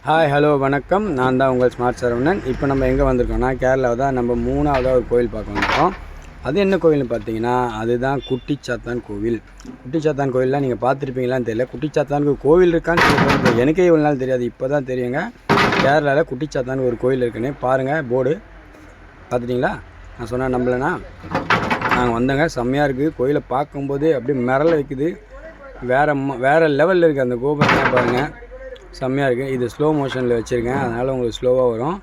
Hi hello வணக்கம். நான் தான் உங்கள் ஸ்மார்ட் சரவணன். இப்போ நம்ம எங்கே வந்திருக்கோம்னா கேரளாவில் தான் நம்ம 3வது ஒரு கோவில் பார்க்க வந்திருக்கோம். அது என்ன கோவில்னு பார்த்தீங்கன்னா அதுதான் குட்டிச்சாத்தான் கோவில். குட்டிச்சாத்தான் கோவில்லாம் நீங்கள் பார்த்துருப்பீங்களான்னு தெரியல. குட்டிச்சாத்தானுக்கு கோவில் இருக்கான்னு சொல்லுங்கள், எனக்கே இவ்வளோ நாள் தெரியாது, இப்போ தான் தெரியுங்க கேரளாவில் குட்டிச்சாத்தான் ஒரு கோவில் இருக்குன்னு. பாருங்கள் போர்டு பார்த்துட்டிங்களா? நான் சொன்னேன் நம்பலைண்ணா, நாங்கள் வந்தோங்க. செம்மையாக இருக்குது கோயிலை பார்க்கும்போது அப்படியே மிரள வைக்குது. வேறு லெவலில் இருக்குது அந்த கோபுரம் பாருங்கள், செம்மையாக இருக்குது. இது ஸ்லோ மோஷனில் வச்சுருக்கேன், அதனால் உங்களுக்கு ஸ்லோவாக வரும்.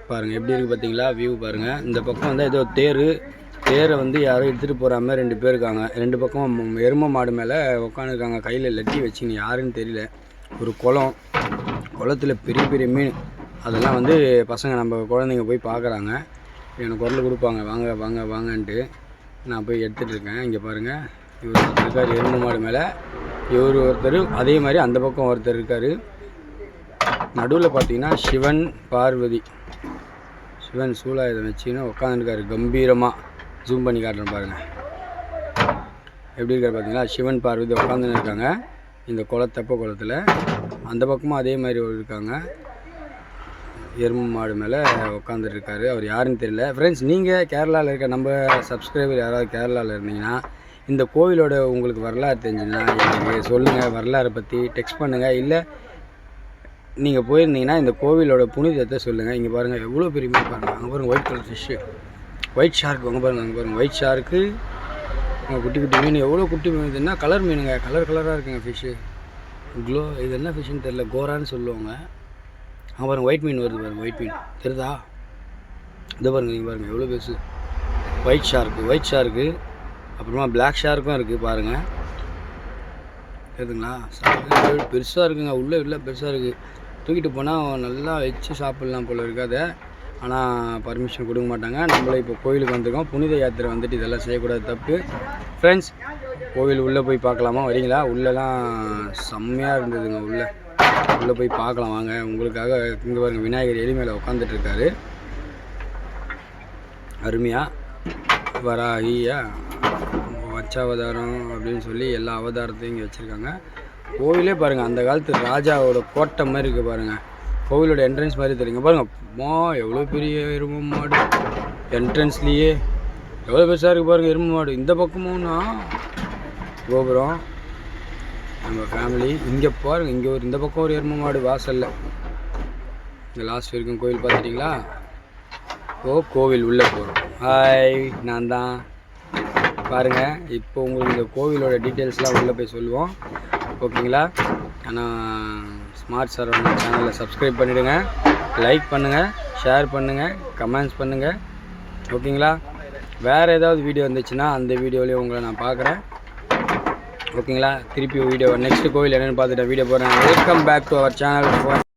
பாருங்கள் எப்படி இருக்குது பார்த்தீங்களா? வியூ பாருங்கள். இந்த பக்கம் வந்து ஏதோ தேரை வந்து யாரும் எடுத்துகிட்டு போகிற மாதிரி 2 பேர் இருக்காங்க. 2 பக்கம் எருமை மாடு மேலே உட்காந்துருக்காங்க, கையில் லட்டி வச்சுன்னு, யாருன்னு தெரியல. ஒரு குளத்தில் பெரிய பெரிய மீன், அதெல்லாம் வந்து பசங்க நம்ம குழந்தைங்க போய் பார்க்குறாங்க. எனக்கு குரல் கொடுப்பாங்க, வாங்க வாங்க வாங்கன்ட்டு. நான் போய் எடுத்துகிட்டு இருக்கேன். இங்கே பாருங்கள், இவர் இருக்கார் எருமை மாடு மேலே, இவர் ஒருத்தர், அதே மாதிரி அந்த பக்கம் ஒருத்தர் இருக்கார். நடுவில் பார்த்தீங்கன்னா சிவன் பார்வதி, சிவன் சூலாயுதம் வச்சுன்னு உட்காந்துருக்காரு கம்பீரமாக. ஜூம் பண்ணி காட்டுறேன் பாருங்கள் எப்படி இருக்கார் பார்த்தீங்களா? சிவன் பார்வதி உட்காந்துன்னு இருக்காங்க இந்த குளத்தில். அந்த பக்கமும் அதே மாதிரி இருக்காங்க, எருமை மாடு மேலே உட்காந்துருக்காரு. அவர் யாருன்னு தெரியல. ஃப்ரெண்ட்ஸ், நீங்கள் கேரளாவில் இருக்க நம்ம சப்ஸ்கிரைபர் யாராவது கேரளாவில் இருந்தீங்கன்னா இந்த கோவிலோட உங்களுக்கு வரலாறு தெரிஞ்சுன்னா எனக்கு சொல்லுங்கள். வரலாறை பற்றி டெக்ஸ்ட் பண்ணுங்கள். இல்லை நீங்கள் போயிருந்தீங்கன்னா இந்த கோவிலோட புனிதத்தை சொல்லுங்கள். இங்கே பாருங்கள் எவ்வளோ பெரிய மீன் பாருங்கள். அங்கே பாருங்கள் white colour fish, white shark. அங்கே பாருங்கள், அங்கே பாருங்கள் ஒயிட் ஷார்க்கு. அங்கே குட்டி குட்டி மீன், எவ்வளோ குட்டி மீன் இதுன்னா கலர் மீனுங்க, கலராக இருக்குங்க ஃபிஷ்ஷு. இது என்ன ஃபிஷ்ஷுன்னு தெரில, கோரான்னு சொல்லுவாங்க. அங்கே பாருங்கள் ஒயிட் மீன் வருது பாருங்கள், ஒயிட் மீன் தெரியுதா? இதை பாருங்கள், நீங்கள் பாருங்கள் எவ்வளோ பெருசு. White shark. அப்புறமா பிளாக் ஷார்க்கும் இருக்குது பாருங்கள், தெரியுதுங்களா? பெருசாக இருக்குங்க, உள்ளே பெருசாக இருக்குது. தூக்கிட்டு போனால் நல்லா வச்சு சாப்பிட்லாம் போல் இருக்காது. ஆனால் பர்மிஷன் கொடுக்க மாட்டாங்க. நம்மளே இப்போ கோவிலுக்கு வந்திருக்கோம், புனித யாத்திரை வந்துட்டு இதெல்லாம் செய்யக்கூடாது, தப்பு. ஃப்ரெண்ட்ஸ், கோவில் உள்ளே போய் பார்க்கலாமா? வரீங்களா? உள்ளெல்லாம் செம்மையாக இருந்ததுங்க. உள்ளே போய் பார்க்கலாம் வாங்க. உங்களுக்காக இங்கே பாருங்கள், விநாயகர் எலி மேலே உட்காந்துட்ருக்காரு அருமையாக. வராகியா வச்சாவதாரம் அப்படின்னு சொல்லி எல்லா அவதாரத்தையும் இங்கே வச்சுருக்காங்க. கோவிலே பாருங்கள், அந்த காலத்து ராஜாவோட கோட்டை மாதிரி இருக்குது பாருங்கள். கோவிலோட என்ட்ரன்ஸ் மாதிரி தெரியுங்க பாருங்கள். எவ்வளோ பெரிய எருமை மாடு, என்ட்ரன்ஸ்லேயே எவ்வளோ பெருசாக இருக்குது பாருங்கள் எருமை மாடு. இந்த பக்கமும்னா கோபுரம், நம்ம ஃபேமிலி. இங்கே பாருங்கள், இந்த பக்கம் ஒரு எருமை மாடு வாசலில். இந்த லாஸ்ட் வரைக்கும் கோவில் பார்த்துட்டிங்களா? கோவில் உள்ளே போகிறோம். ஹாய், நான் தான் பாருங்கள். இப்போ உங்களுக்கு இந்த கோவிலோட டீட்டெயில்ஸ்லாம் உள்ளே போய் சொல்லுவோம், ஓகேங்களா? ஆனால் ஸ்மார்ட் சரவணன் சேனலை சப்ஸ்கிரைப் பண்ணிவிடுங்க, லைக் பண்ணுங்கள், ஷேர் பண்ணுங்கள், கமெண்ட்ஸ் பண்ணுங்கள், ஓகேங்களா? வேறு ஏதாவது வீடியோ வந்துச்சுன்னா அந்த வீடியோலேயே உங்களை நான் பார்க்குறேன், ஓகேங்களா? திருப்பி வீடியோ நெக்ஸ்ட் கோவில் என்னென்னு பார்த்துட்டு வீடியோ போடுறேன். Welcome back to our channel.